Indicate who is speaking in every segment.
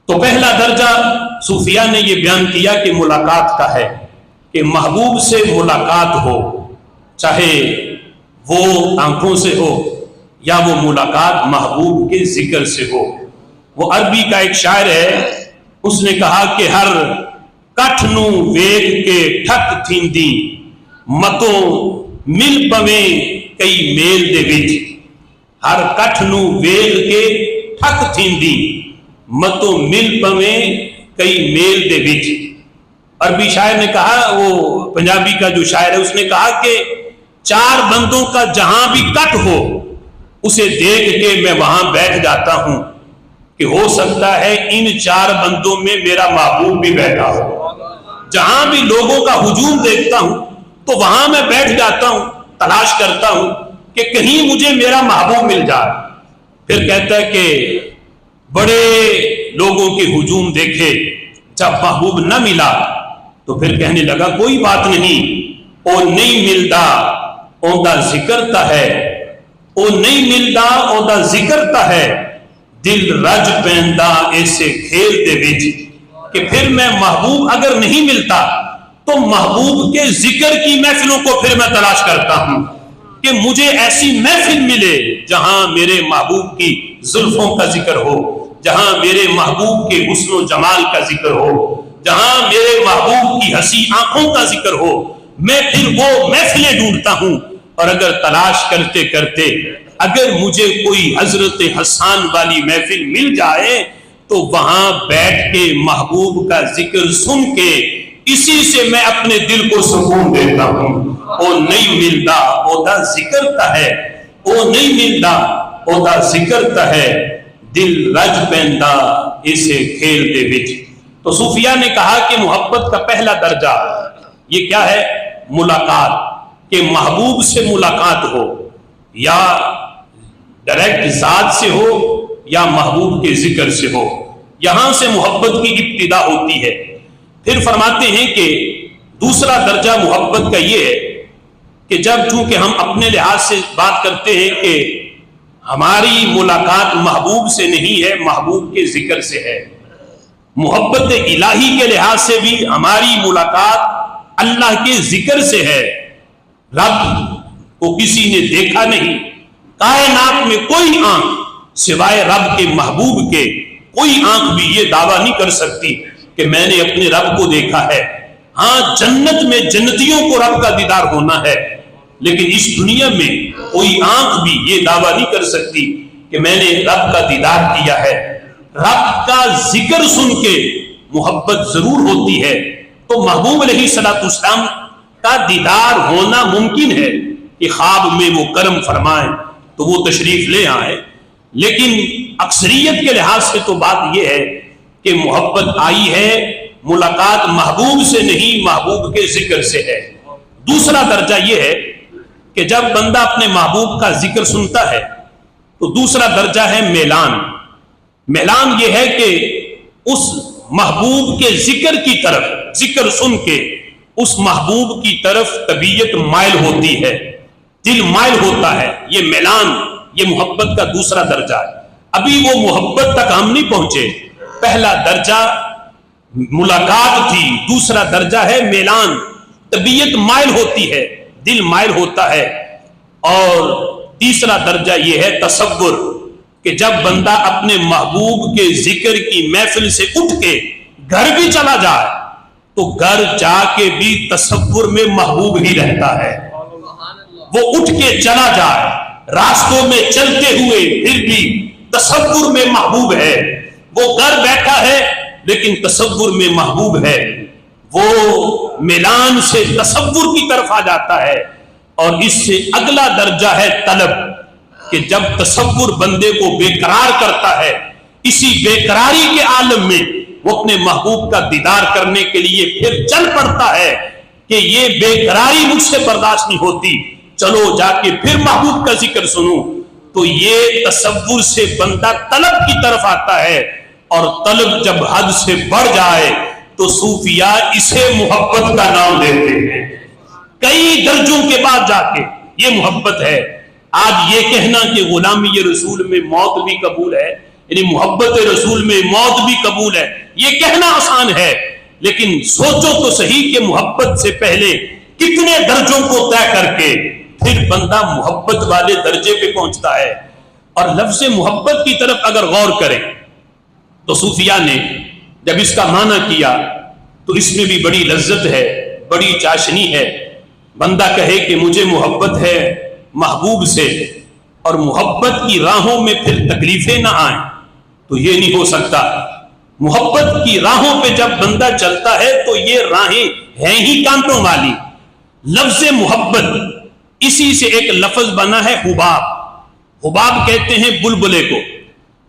Speaker 1: تو پہلا درجہ صوفیہ نے یہ بیان کیا کہ ملاقات کا ہے، کہ محبوب سے ملاقات ہو، چاہے وہ آنکھوں سے ہو یا وہ ملاقات محبوب کے ذکر سے ہو۔ وہ عربی کا ایک شاعر ہے، اس نے کہا کہ ہر کٹھ نو ویکھ کے ٹھک تھیندی متوں مل پویں کئی میل دے وچ، ہر کٹھ نو ویکھ کے ٹھک تھیندی متوں مل پویں کئی میل دے وچ۔ عربی شاعر نے کہا، وہ پنجابی کا جو شاعر ہے اس نے کہا کہ چار بندوں کا جہاں بھی کٹ ہو اسے دیکھ کے میں وہاں بیٹھ جاتا ہوں کہ ہو سکتا ہے ان چار بندوں میں میرا محبوب بھی بیٹھا ہو۔ جہاں بھی لوگوں کا ہجوم دیکھتا ہوں تو وہاں میں بیٹھ جاتا ہوں، تلاش کرتا ہوں کہ کہیں مجھے میرا محبوب مل جائے۔ پھر کہتا ہے کہ بڑے لوگوں کے ہجوم دیکھے، جب محبوب نہ ملا تو پھر کہنے لگا کوئی بات نہیں، او نہیں ملتا اوندا ذکر تا ہے، او نہیں ملتا اوندا ذکر تا ہے، دل رج پیندا ایسے کھیل دے وچ۔ کہ پھر میں محبوب اگر نہیں ملتا تو محبوب کے ذکر کی محفلوں کو پھر میں تلاش کرتا ہوں کہ مجھے ایسی محفل ملے جہاں میرے محبوب کی زلفوں کا ذکر ہو، جہاں میرے محبوب کے حسن و جمال کا ذکر ہو، جہاں میرے محبوب کی ہنسی آنکھوں کا ذکر ہو۔ میں پھر وہ محفلیں ڈھونڈتا ہوں، اور اگر تلاش کرتے کرتے اگر مجھے کوئی حضرت حسان والی محفل مل جائے تو وہاں بیٹھ کے محبوب کا ذکر سن کے اسی سے میں اپنے دل کو سکون دیتا ہوں۔ او نہیں ملتا اودا ذکر تا ہے، او نہیں ملتا اودا ذکر تا ہے، دل رج پیندا اسے کھیل دے وچ۔ تو صوفیہ نے کہا کہ محبت کا پہلا درجہ یہ کیا ہے؟ ملاقات، کہ محبوب سے ملاقات ہو، یا ڈائریکٹ ذات سے ہو یا محبوب کے ذکر سے ہو۔ یہاں سے محبت کی ابتدا ہوتی ہے۔ پھر فرماتے ہیں کہ دوسرا درجہ محبت کا یہ ہے کہ جب چونکہ ہم اپنے لحاظ سے بات کرتے ہیں کہ ہماری ملاقات محبوب سے نہیں ہے، محبوب کے ذکر سے ہے، محبت الہی کے لحاظ سے بھی ہماری ملاقات اللہ کے ذکر سے ہے۔ رب کو کسی نے دیکھا نہیں، کائنات میں کوئی آنکھ سوائے رب کے محبوب کے کوئی آنکھ بھی یہ دعویٰ نہیں کر سکتی کہ میں نے اپنے رب کو دیکھا ہے۔ ہاں، جنت میں جنتیوں کو رب کا دیدار ہونا ہے، لیکن اس دنیا میں کوئی آنکھ بھی یہ دعویٰ نہیں کر سکتی کہ میں نے رب کا دیدار کیا ہے۔ رب کا ذکر سن کے محبت ضرور ہوتی ہے، تو محبوب علیہ السلام کا دیدار ہونا ممکن ہے کہ خواب میں وہ کرم فرمائیں تو وہ تشریف لے آئے، لیکن اکثریت کے لحاظ سے تو بات یہ ہے کہ محبت آئی ہے ملاقات محبوب سے نہیں، محبوب کے ذکر سے ہے۔ دوسرا درجہ یہ ہے کہ جب بندہ اپنے محبوب کا ذکر سنتا ہے تو دوسرا درجہ ہے میلان۔ میلان یہ ہے کہ اس محبوب کے ذکر کی طرف، ذکر سن کے اس محبوب کی طرف طبیعت مائل ہوتی ہے، دل مائل ہوتا ہے۔ یہ میلان، یہ محبت کا دوسرا درجہ ہے۔ ابھی وہ محبت تک ہم نہیں پہنچے۔ پہلا درجہ ملاقات تھی، دوسرا درجہ ہے میلان، طبیعت مائل ہوتی ہے، دل مائل ہوتا ہے، اور تیسرا درجہ یہ ہے تصور، کہ جب بندہ اپنے محبوب کے ذکر کی محفل سے اٹھ کے گھر بھی چلا جائے تو گھر جا کے بھی تصور میں محبوب ہی رہتا ہے۔ وہ اٹھ کے چلا جائے، راستوں میں چلتے ہوئے پھر بھی تصور میں محبوب ہے۔ وہ گھر بیٹھا ہے لیکن تصور میں محبوب ہے۔ وہ میلان سے تصور کی طرف آ جاتا ہے۔ اور اس سے اگلا درجہ ہے طلب، کہ جب تصور بندے کو بے قرار کرتا ہے، اسی بے قراری کے عالم میں وہ اپنے محبوب کا دیدار کرنے کے لیے پھر چل پڑتا ہے کہ یہ بے قراری مجھ سے برداشت نہیں ہوتی، چلو جا کے پھر محبوب کا ذکر سنوں۔ تو یہ تصور سے بندہ طلب کی طرف آتا ہے، اور طلب جب حد سے بڑھ جائے تو صوفیاء اسے محبت کا نام دیتے ہیں۔ کئی درجوں کے بعد جا کے یہ محبت ہے۔ آج یہ کہنا کہ غلامی رسول میں موت بھی قبول ہے، یعنی محبت رسول میں موت بھی قبول ہے، یہ کہنا آسان ہے، لیکن سوچو تو صحیح کہ محبت سے پہلے کتنے درجوں کو طے کر کے پھر بندہ محبت والے درجے پہ پہنچتا ہے۔ اور لفظ محبت کی طرف اگر غور کریں تو صوفیاء نے جب اس کا معنی کیا تو اس میں بھی بڑی لذت ہے، بڑی چاشنی ہے۔ بندہ کہے کہ مجھے محبت ہے محبوب سے، اور محبت کی راہوں میں پھر تکلیفیں نہ آئیں، تو یہ نہیں ہو سکتا۔ محبت کی راہوں پہ جب بندہ چلتا ہے تو یہ راہیں ہیں ہی کانٹوں والی۔ لفظ محبت اسی سے ایک لفظ بنا ہے حباب۔ حباب کہتے ہیں بلبلے کو،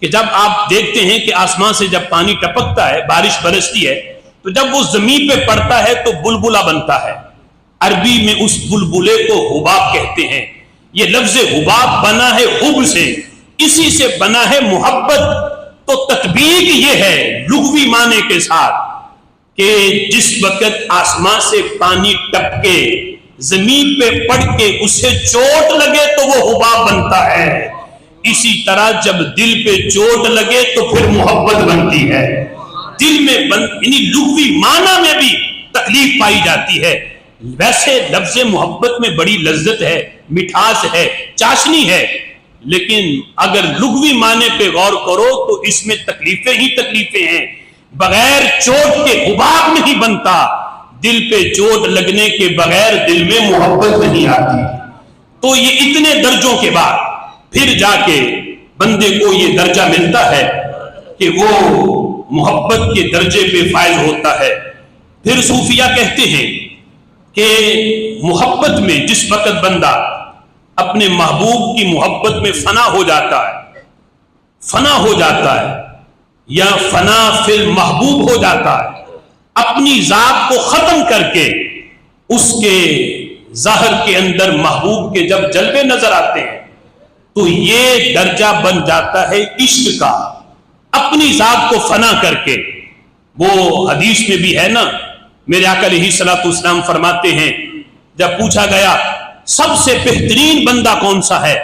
Speaker 1: کہ جب آپ دیکھتے ہیں کہ آسمان سے جب پانی ٹپکتا ہے، بارش برستی ہے، تو جب وہ زمین پہ پڑتا ہے تو بلبلہ بنتا ہے۔ عربی میں اس بلبلے کو حباب کہتے ہیں۔ یہ لفظ حباب بنا ہے حب سے، اسی سے بنا ہے محبت۔ تو تطبیق یہ ہے لغوی معنی کے ساتھ کہ جس وقت آسمان سے پانی ٹپکے زمین پہ پڑ کے اسے چوٹ لگے تو وہ حباب بنتا ہے، اسی طرح جب دل پہ چوٹ لگے تو پھر محبت بنتی ہے۔ دل میں یعنی لغوی معنی میں بھی تکلیف پائی جاتی ہے۔ ویسے لفظ محبت میں بڑی لذت ہے، مٹھاس ہے، چاشنی ہے، لیکن اگر لغوی معنی پہ غور کرو تو اس میں تکلیفیں ہی تکلیفیں ہیں۔ بغیر چوٹ کے حباب نہیں بنتا، دل پہ چوٹ لگنے کے بغیر دل میں محبت نہیں آتی۔ تو یہ اتنے درجوں کے بعد پھر جا کے بندے کو یہ درجہ ملتا ہے کہ وہ محبت کے درجے پہ فائز ہوتا ہے۔ پھر صوفیہ کہتے ہیں کہ محبت میں جس وقت بندہ اپنے محبوب کی محبت میں فنا ہو جاتا ہے یا فنا فی المحبوب ہو جاتا ہے، اپنی ذات کو ختم کر کے اس کے ظاہر کے اندر محبوب کے جب جلوے نظر آتے ہیں تو یہ درجہ بن جاتا ہے عشق کا، اپنی ذات کو فنا کر کے۔ وہ حدیث میں بھی ہے نا، میرے آقا علیہ الصلوۃ والسلام فرماتے ہیں جب پوچھا گیا سب سے بہترین بندہ کون سا ہے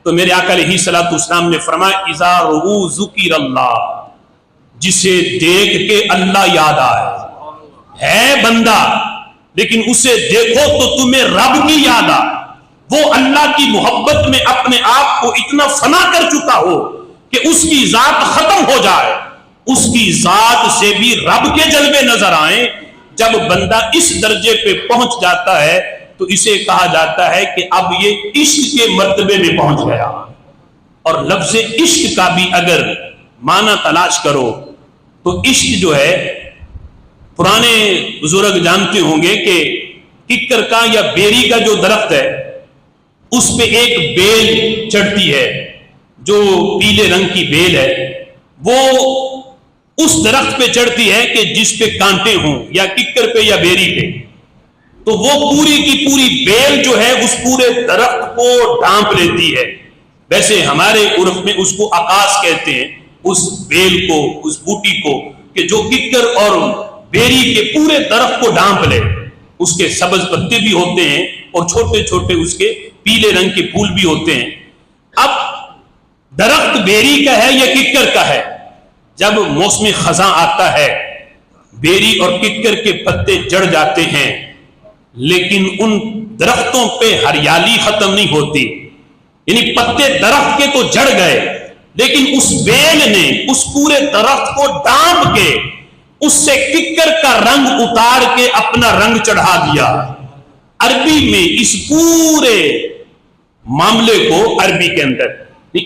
Speaker 1: تو میرے آقا علیہ الصلوۃ والسلام نے فرمایا اذا رؤوا ذکر اللہ، جسے دیکھ کے اللہ یاد آئے۔ ہے بندہ لیکن اسے دیکھو تو تمہیں رب کی یاد آئے، وہ اللہ کی محبت میں اپنے آپ کو اتنا فنا کر چکا ہو کہ اس کی ذات ختم ہو جائے، اس کی ذات سے بھی رب کے جلوے نظر آئیں۔ جب بندہ اس درجے پہ پہنچ جاتا ہے تو اسے کہا جاتا ہے کہ اب یہ عشق کے مرتبے میں پہنچ گیا۔ اور لفظ عشق کا بھی اگر معنی تلاش کرو تو عشق جو ہے، پرانے بزرگ جانتے ہوں گے کہ ککر کا یا بیری کا جو درخت ہے اس پہ ایک بیل چڑھتی ہے جو پیلے رنگ کی بیل ہے، وہ اس درخت پہ چڑھتی ہے کہ جس پہ کانٹے ہوں، یا ککر پہ یا بیری پہ، تو وہ پوری کی پوری بیل جو ہے اس پورے درخت کو ڈھانپ لیتی ہے۔ ویسے ہمارے عرف میں اس کو آکاش کہتے ہیں، اس بیل کو، اس بوٹی کو، کہ جو ککر اور بیری کے پورے درخت کو ڈھانپ لے۔ اس کے سبز پتے بھی ہوتے ہیں اور چھوٹے چھوٹے اس کے پیلے رنگ کے پھول بھی ہوتے ہیں۔ اب درخت بیری کا ہے یا ککر کا ہے؟ جب موسم خزاں آتا ہے بیری اور ککر کے پتے جڑ جاتے ہیں، لیکن ان درختوں پہ ہریالی ختم نہیں ہوتی، یعنی پتے درخت کے تو جڑ گئے لیکن اس بیل نے اس پورے درخت کو ڈانپ کے اس سے ککر کا رنگ اتار کے اپنا رنگ چڑھا دیا۔ عربی میں اس پورے معاملے کو، عربی کے اندر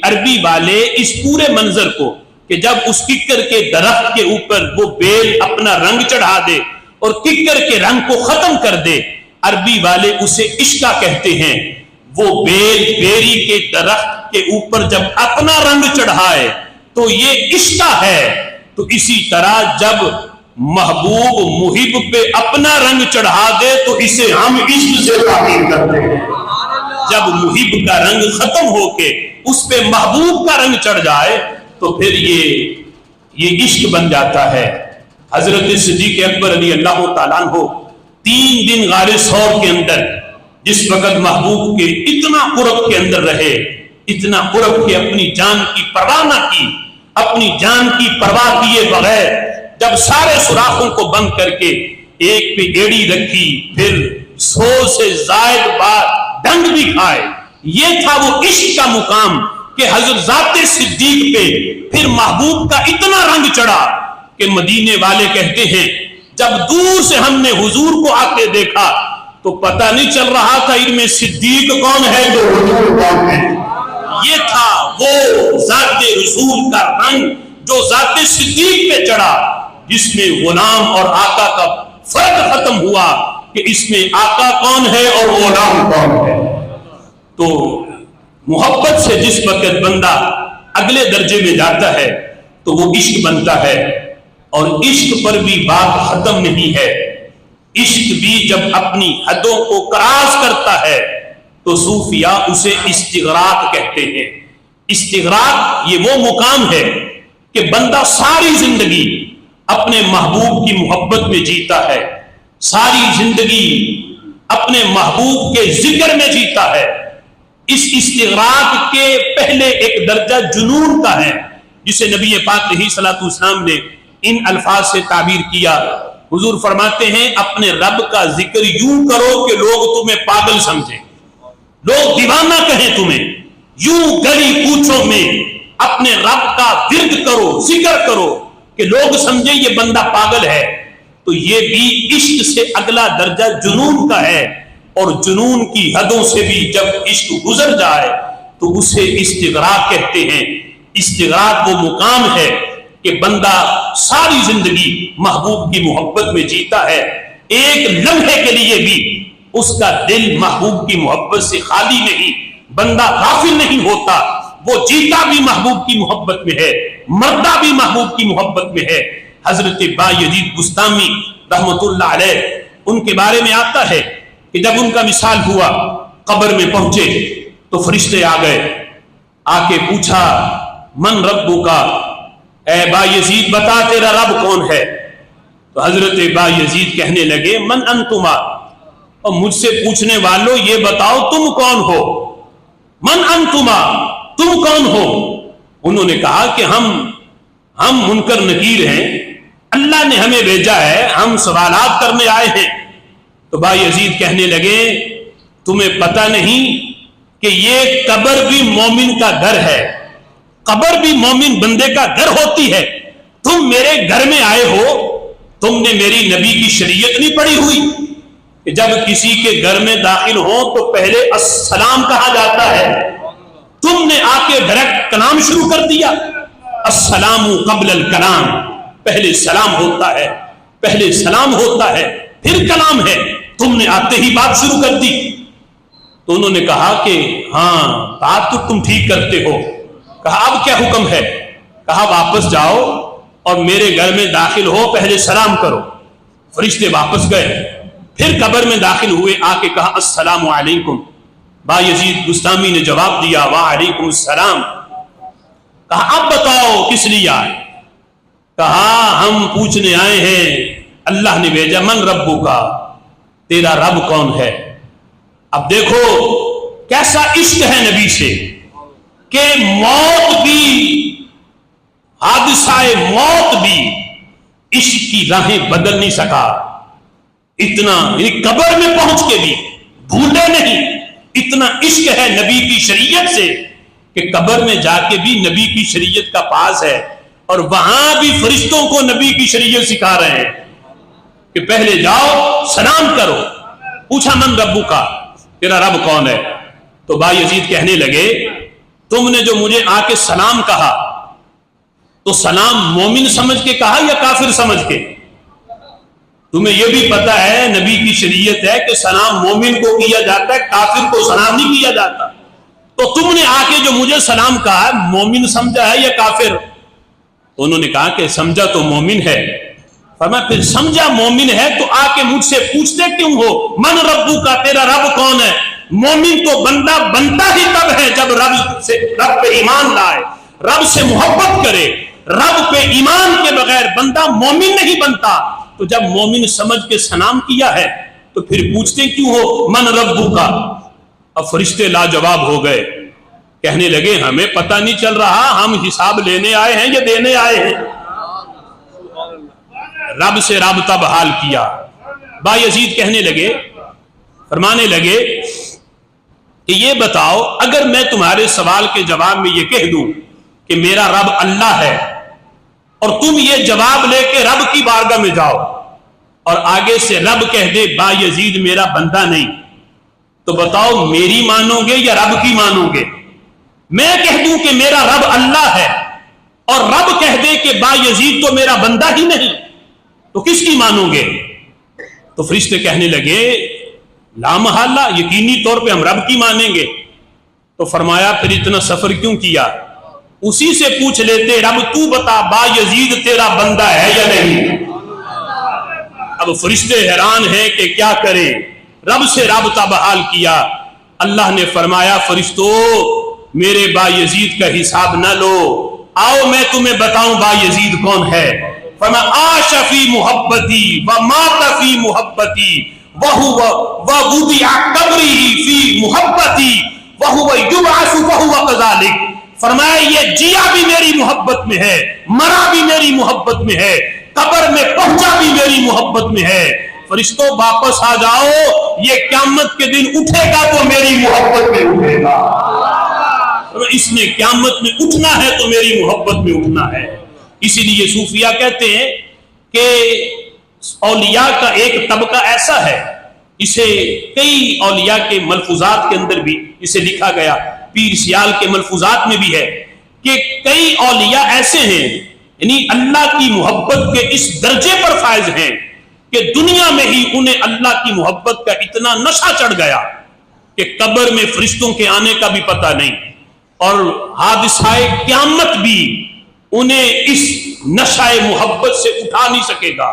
Speaker 1: عربی والے اس پورے منظر کو کہ جب اس ککر کے درخت کے اوپر وہ بیل اپنا رنگ چڑھا دے اور ککر کے رنگ کو ختم کر دے، عربی والے اسے عشقہ کہتے ہیں۔ وہ بیل بیری کے درخت کے اوپر جب اپنا رنگ چڑھائے تو یہ عشقہ ہے۔ تو اسی طرح جب محبوب محب پہ اپنا رنگ چڑھا دے تو اسے ہم عشق سے تعبیر کرتے ہیں۔ جب محب کا رنگ ختم ہو کے اس پہ محبوب کا رنگ چڑھ جائے تو پھر یہ عشق بن جاتا ہے۔ حضرت صدیق اکبر رضی اللہ تعالیٰ عنہ 3 دن غار ثور کے اندر جس وقت محبوب کے اتنا قرب کے اندر رہے، اتنا قرب کہ اپنی جان کی پرواہ نہ کی، اپنی جان کی پرواہ کیے بغیر جب سارے سوراخوں کو بند کر کے ایک پہ ایڑی رکھی، پھر 100 سے زائد بار ڈنگ بھی کھائے، یہ تھا وہ عشق کا مقام کہ حضرت ذات صدیق پہ پھر محبوب کا اتنا رنگ چڑھا کہ مدینے والے کہتے ہیں جب دور سے ہم نے حضور کو آتے دیکھا تو پتہ نہیں چل رہا تھا ان میں صدیق کون ہے تو حضور کون ہے۔ یہ تھا وہ ذات رسول کا رنگ جو ذات صدیق پہ چڑھا، جس میں غلام اور آقا کا فرق ختم ہوا کہ اس میں آقا کون ہے اور غلام کون ہے۔ تو محبت سے جس وقت بندہ اگلے درجے میں جاتا ہے تو وہ عشق بنتا ہے، اور عشق پر بھی بات ختم نہیں ہے۔ عشق بھی جب اپنی حدوں کو کراس کرتا ہے تو صوفیاء اسے استغراق کہتے ہیں۔ استغراق یہ وہ مقام ہے کہ بندہ ساری زندگی اپنے محبوب کی محبت میں جیتا ہے، ساری زندگی اپنے محبوب کے ذکر میں جیتا ہے۔ اس استغراق کے پہلے ایک درجہ جنون کا ہے، جسے نبی پاک علیہ الصلوۃ والسلام نے ان الفاظ سے تعبیر کیا۔ حضور فرماتے ہیں اپنے رب کا ذکر یوں کرو کہ لوگ تمہیں پاگل سمجھیں، لوگ دیوانہ کہیں تمہیں، یوں گلی کوچوں میں اپنے رب کا ورد کرو، ذکر کرو کہ لوگ سمجھیں یہ بندہ پاگل ہے۔ تو یہ بھی عشق سے اگلا درجہ جنون کا ہے، اور جنون کی حدوں سے بھی جب عشق گزر جائے تو اسے استغراق کہتے ہیں۔ استغراق وہ مقام ہے کہ بندہ ساری زندگی محبوب کی محبت میں جیتا ہے، ایک لمحے کے لیے بھی اس کا دل محبوب کی محبت سے خالی نہیں، بندہ غافل نہیں ہوتا، وہ جیتا بھی محبوب کی محبت میں ہے، مردہ بھی محبوب کی محبت میں ہے۔ حضرت بایزید بستامی رحمت اللہ علیہ، ان کے بارے میں آتا ہے کہ جب ان کا وصال ہوا، قبر میں پہنچے تو فرشتے آ گئے، آ کے پوچھا من ربک، اے بایزید بتا تیرا رب کون ہے؟ تو حضرت بایزید کہنے لگے من انتما، اور مجھ سے پوچھنے والوں یہ بتاؤ تم کون ہو؟ من انتما، تم کون ہو؟ انہوں نے کہا کہ ہم منکر نکیر ہیں، اللہ نے ہمیں بھیجا ہے، ہم سوالات کرنے آئے ہیں۔ تو بایزید کہنے لگے تمہیں پتہ نہیں کہ یہ قبر بھی مومن کا گھر ہے، قبر بھی مومن بندے کا گھر ہوتی ہے، تم میرے گھر میں آئے ہو، تم نے میری نبی کی شریعت نہیں پڑھی ہوئی کہ جب کسی کے گھر میں داخل ہو تو پہلے السلام کہا جاتا ہے، تم نے آ کے ڈائریکٹ کلام شروع کر دیا، السلام قبل الکلام، پہلے سلام ہوتا ہے، پہلے سلام ہوتا ہے پھر کلام ہے، تم نے آتے ہی بات شروع کر دی۔ تو انہوں نے کہا کہ ہاں بات تو تم ٹھیک کرتے ہو۔ کہا اب کیا حکم ہے؟ کہا واپس جاؤ اور میرے گھر میں داخل ہو، پہلے سلام کرو۔ فرشتے واپس گئے، پھر قبر میں داخل ہوئے، آ کے کہا السلام علیکم۔ بایزید بستامی نے جواب دیا وعلیکم السلام۔ کہا اب بتاؤ کس لیے آئے؟ کہا ہم پوچھنے آئے ہیں، اللہ نے بھیجا من ربو کا، تیرا رب کون ہے؟ اب دیکھو کیسا عشق ہے نبی سے کہ موت بھی، حادثہ موت بھی عشق کی راہیں بدل نہیں سکا، اتنا یعنی قبر میں پہنچ کے بھی بھولے نہیں، اتنا عشق ہے نبی کی شریعت سے کہ قبر میں جا کے بھی نبی کی شریعت کا پاس ہے، اور وہاں بھی فرشتوں کو نبی کی شریعت سکھا رہے ہیں کہ پہلے جاؤ سلام کرو۔ پوچھا من ربو کا، تیرا رب کون ہے؟ تو بایزید کہنے لگے تم نے جو مجھے آ کے سلام کہا تو سلام مومن سمجھ کے کہا یا کافر سمجھ کے؟ تمہیں یہ بھی پتا ہے نبی کی شریعت ہے کہ سلام مومن کو کیا جاتا ہے، کافر کو سلام نہیں کیا جاتا، تو تم نے آ کے جو مجھے سلام کہا مومن سمجھا ہے یا کافر؟ تو انہوں نے کہا کہ سمجھا تو مومن ہے۔ فرمایا پھر سمجھا مومن ہے تو آ کے مجھ سے پوچھتے کیوں ہو من ربو کا، تیرا رب کون ہے؟ مومن تو بندہ بنتا ہی تب ہے جب رب پہ ایمان لائے، رب سے محبت کرے، رب پہ ایمان کے بغیر بندہ مومن نہیں بنتا۔ تو جب مومن سمجھ کے سلام کیا ہے تو پھر پوچھتے کیوں ہو من ربو کا؟ اب فرشتے لاجواب ہو گئے کہنے لگے ہمیں پتہ نہیں چل رہا ہم حساب لینے آئے ہیں یا دینے آئے ہیں. رب سے رابطہ بحال کیا. بایزید کہنے لگے، فرمانے لگے کہ یہ بتاؤ اگر میں تمہارے سوال کے جواب میں یہ کہہ دوں کہ میرا رب اللہ ہے اور تم یہ جواب لے کے رب کی بارگاہ میں جاؤ اور آگے سے رب کہہ دے بایزید میرا بندہ نہیں، تو بتاؤ میری مانو گے یا رب کی مانو گے؟ میں کہہ دوں کہ میرا رب اللہ ہے اور رب کہہ دے کہ بایزید تو میرا بندہ ہی نہیں، تو کس کی مانو گے؟ تو فرشتے کہنے لگے لا محالہ یقینی طور پہ ہم رب کی مانیں گے. تو فرمایا پھر اتنا سفر کیوں کیا؟ اسی سے پوچھ لیتے رب تو بتا بایزید تیرا بندہ ہے یا نہیں. اب فرشتے حیران ہیں کہ کیا کریں، رب سے رابطہ بحال کیا. اللہ نے فرمایا فرشتو میرے بایزید کا حساب نہ لو، آؤ میں تمہیں بتاؤں بایزید کون ہے. فرمایا عاش فی محبتی ومات فی محبتی ووضع قبری فی محبتی وہو یبعث وہو کذالک. فرمایا یہ جیا بھی میری محبت میں ہے، مرا بھی میری محبت میں ہے، قبر میں پہنچا بھی میری محبت میں ہے. فرشتوں واپس آ جاؤ، یہ قیامت کے دن اٹھے گا تو میری محبت میں اٹھے گا. اس نے قیامت میں اٹھنا ہے تو میری محبت میں اٹھنا ہے. اسی لیے صوفیہ کہتے ہیں کہ اولیاء کا ایک طبقہ ایسا ہے، اسے کئی اولیاء کے ملفوظات کے اندر بھی اسے لکھا گیا، پیر سیال کے ملفوظات میں بھی ہے کہ کئی اولیاء ایسے ہیں یعنی اللہ کی محبت کے اس درجے پر فائز ہیں کہ دنیا میں ہی انہیں اللہ کی محبت کا اتنا نشہ چڑھ گیا کہ قبر میں فرشتوں کے آنے کا بھی پتہ نہیں اور حادثہ قیامت بھی انہیں اس نشہ محبت سے اٹھا نہیں سکے گا.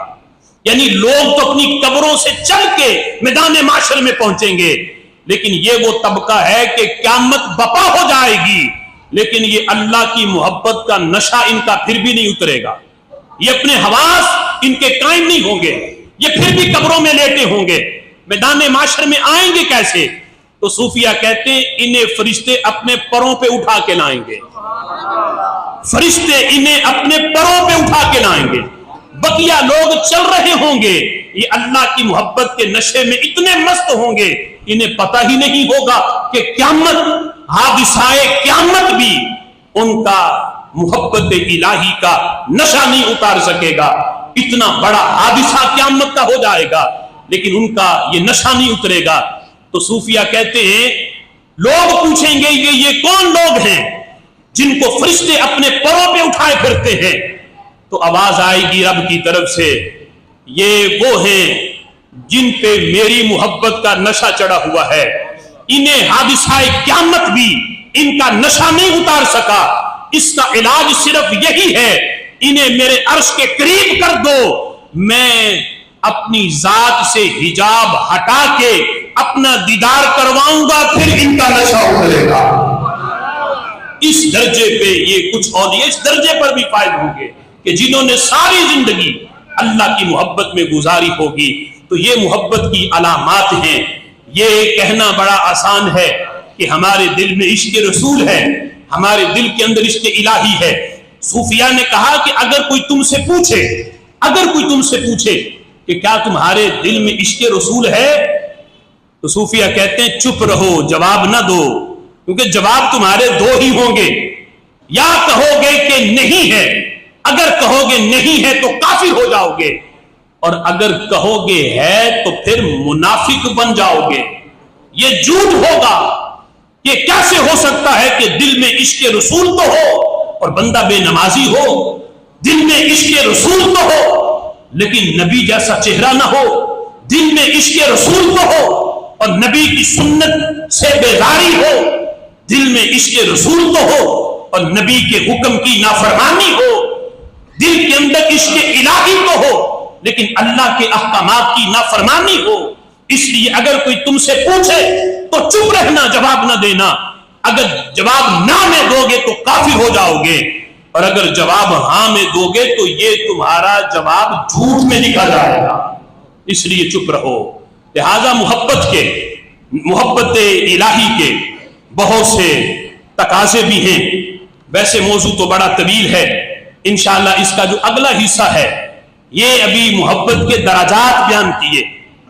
Speaker 1: یعنی لوگ تو اپنی قبروں سے چل کے میدان معاشر میں پہنچیں گے، لیکن یہ وہ طبقہ ہے کہ قیامت بپا ہو جائے گی لیکن یہ اللہ کی محبت کا نشہ ان کا پھر بھی نہیں اترے گا. یہ اپنے حواس ان کے قائم نہیں ہوں گے، یہ پھر بھی قبروں میں لیٹے ہوں گے، میدان معاشر میں آئیں گے کیسے؟ تو صوفیہ کہتے ہیں انہیں فرشتے اپنے پروں پہ اٹھا کے لائیں گے. فرشتے انہیں اپنے پروں پہ اٹھا کے لائیں گے. بقیہ لوگ چل رہے ہوں گے، یہ اللہ کی محبت کے نشے میں اتنے مست ہوں گے انہیں پتہ ہی نہیں ہوگا کہ قیامت حادثہ قیامت بھی ان کا محبت الہی کا نشہ نہیں اتار سکے گا. اتنا بڑا حادثہ قیامت کا ہو جائے گا لیکن ان کا یہ نشہ نہیں اترے گا. تو صوفیہ کہتے ہیں لوگ پوچھیں گے یہ کون لوگ ہیں جن کو فرشتے اپنے پروں پہ اٹھائے پھرتے ہیں؟ تو آواز آئے گی رب کی طرف سے یہ وہ ہیں جن پہ میری محبت کا نشہ چڑھا ہوا ہے، انہیں حادثہ قیامت بھی ان کا نشہ نہیں اتار سکا. اس کا علاج صرف یہی ہے انہیں میرے عرش کے قریب کر دو، میں اپنی ذات سے حجاب ہٹا کے اپنا دیدار کرواؤں گا پھر ان کا نشہ اترے گا. اس درجے پہ یہ کچھ اولیاء اس درجے پر بھی فائز ہوں گے کہ جنہوں نے ساری زندگی اللہ کی محبت میں گزاری ہوگی. تو یہ محبت کی علامات ہیں. یہ کہنا بڑا آسان ہے کہ ہمارے دل میں عشق رسول ہے، ہمارے دل کے اندر عشق الہی ہے. صوفیہ نے کہا کہ اگر کوئی تم سے پوچھے کہ کیا تمہارے دل میں عشق رسول ہے، تو صوفیہ کہتے ہیں چپ رہو، جواب نہ دو، کیونکہ جواب تمہارے دو ہی ہوں گے. یا کہو گے کہ نہیں ہے، اگر کہو گے نہیں ہے تو کافر ہو جاؤ گے، اور اگر کہو گے ہے تو پھر منافق بن جاؤ گے. یہ جھوٹ ہوگا. یہ کیسے ہو سکتا ہے کہ دل میں عشق رسول تو ہو اور بندہ بے نمازی ہو، دل میں عشق رسول تو ہو لیکن نبی جیسا چہرہ نہ ہو، دل میں عشق رسول تو ہو اور نبی کی سنت سے بیزاری ہو، دل میں عشق رسول تو ہو اور نبی کے حکم کی نافرمانی ہو، دل کے اندر عشق الہی تو ہو لیکن اللہ کے احکامات کی نافرمانی ہو. اس لیے اگر کوئی تم سے پوچھے تو چپ رہنا، جواب نہ دینا. اگر جواب نہ میں دو گے تو کافر ہو جاؤ گے، اور اگر جواب ہاں میں دو گے تو یہ تمہارا جواب جھوٹ میں لکھا جائے گا. اس لیے چپ رہو. لہذا محبت الہی کے بہت سے تقاضے بھی ہیں. ویسے موضوع تو بڑا طویل ہے، انشاءاللہ اس کا جو اگلا حصہ ہے یہ ابھی محبت کے درجات بیان کیے،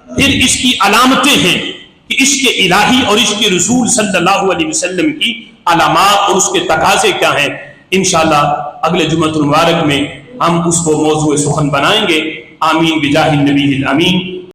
Speaker 1: پھر اس کی علامتیں ہیں کہ عشق الہی اور عشق رسول صلی اللہ علیہ وسلم کی علامات اور اس کے تقاضے کیا ہیں. انشاءاللہ اگلے جمعۃ المبارک میں ہم اس کو موضوع سخن بنائیں گے. آمین بجاہ النبی الامین.